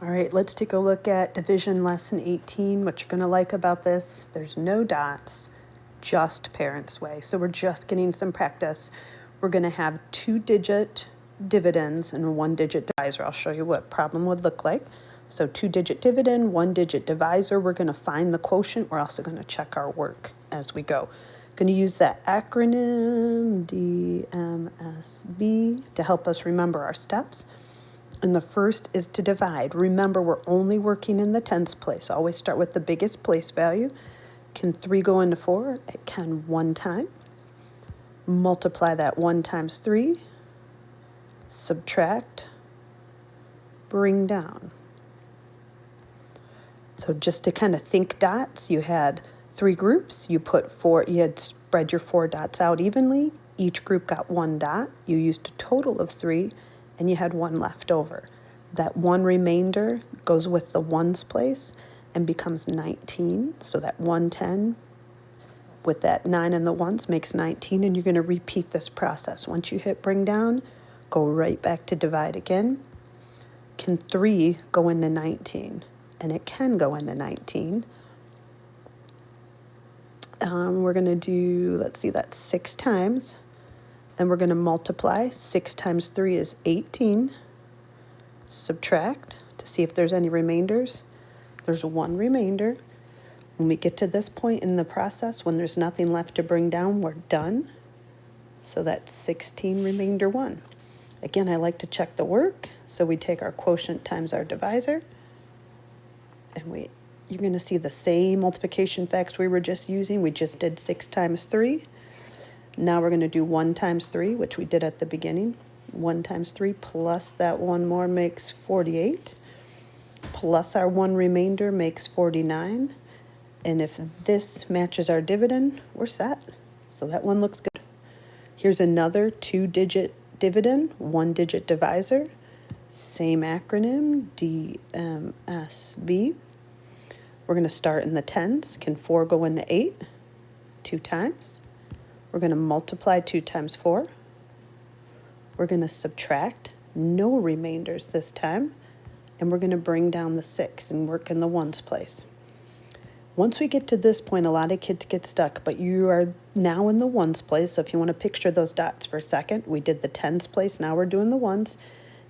All right, let's take a look at division lesson 18. What you're going to like about this, there's no dots, just parents' way. So we're just getting some practice. We're going to have 2-digit dividends and a 1-digit divisor. I'll show you what problem would look like. So 2-digit dividend, 1-digit divisor. We're going to find the quotient. We're also going to check our work as we go. Going to use that acronym DMSB to help us remember our steps. And the first is to divide. Remember, we're only working in the tens place. Always start with the biggest place value. Can 3 go into 4? It can 1 time. Multiply that 1 times 3. Subtract. Bring down. So just to kind of think dots, you had 3 groups. You had spread your 4 dots out evenly. Each group got 1 dot. You used a total of 3. And you had 1 left over. That 1 remainder goes with the ones place and becomes 19. So that 110 with that 9 and the ones makes 19, and you're going to repeat this process. Once you hit bring down, go right back to divide again. Can 3 go into 19? And it can go into 19. We're going to do, let's see, that's 6 times. And we're going to multiply. 6 times 3 is 18. Subtract to see if there's any remainders. There's 1 remainder. When we get to this point in the process, when there's nothing left to bring down, we're done. So that's 16 remainder 1. Again, I like to check the work. So we take our quotient times our divisor. And you're going to see the same multiplication facts we were just using. We just did 6 times 3. Now we're going to do 1 times 3, which we did at the beginning. 1 times 3 plus that 1 more makes 48. Plus our 1 remainder makes 49. And if this matches our dividend, we're set. So that one looks good. Here's another 2-digit dividend, 1-digit divisor. Same acronym, DMSB. We're going to start in the tens. Can 4 go into 8? 2 times. We're going to multiply 2 times 4. We're going to subtract, no remainders this time, and we're going to bring down the 6 and work in the ones place. Once we get to this point, a lot of kids get stuck, but you are now in the ones place. So if you want to picture those dots for a second, we did the tens place, now we're doing the ones,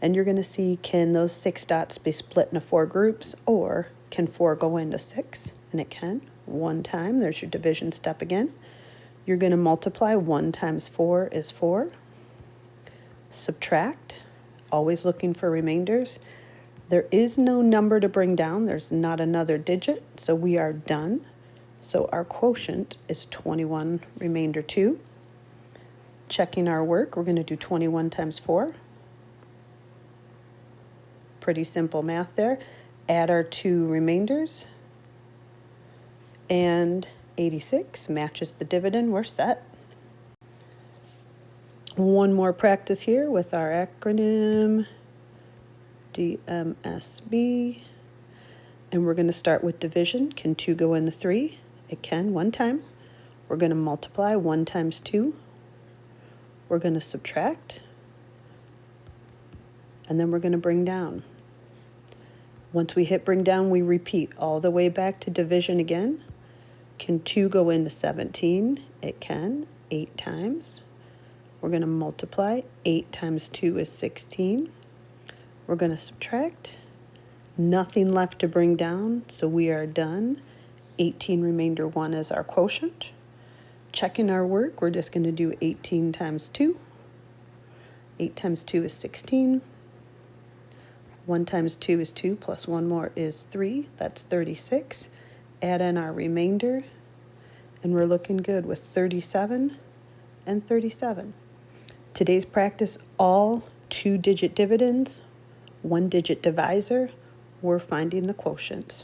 and you're going to see, can those 6 dots be split into 4 groups, or can 4 go into 6? And it can. 1 time, there's your division step again. You're going to multiply. 1 times 4 is 4. Subtract, always looking for remainders. There is no number to bring down. There's not another digit, so we are done. So our quotient is 21 remainder 2. Checking our work, we're going to do 21 times 4. Pretty simple math there. Add our 2 remainders. And 86 matches the dividend. We're set. One more practice here with our acronym DMSB. And we're going to start with division. Can 2 go into 3? It can, 1 time. We're going to multiply. 1 times 2. We're going to subtract. And then we're going to bring down. Once we hit bring down, we repeat all the way back to division again. Can 2 go into 17? It can, 8 times. We're going to multiply. 8 times 2 is 16. We're going to subtract. Nothing left to bring down, so we are done. 18 remainder 1 is our quotient. Checking our work, we're just going to do 18 times 2. 8 times 2 is 16. 1 times 2 is 2, plus 1 more is 3. That's 36. Add in our remainder, and we're looking good with 37 and 37. Today's practice, all 2-digit dividends, 1-digit divisor. We're finding the quotients.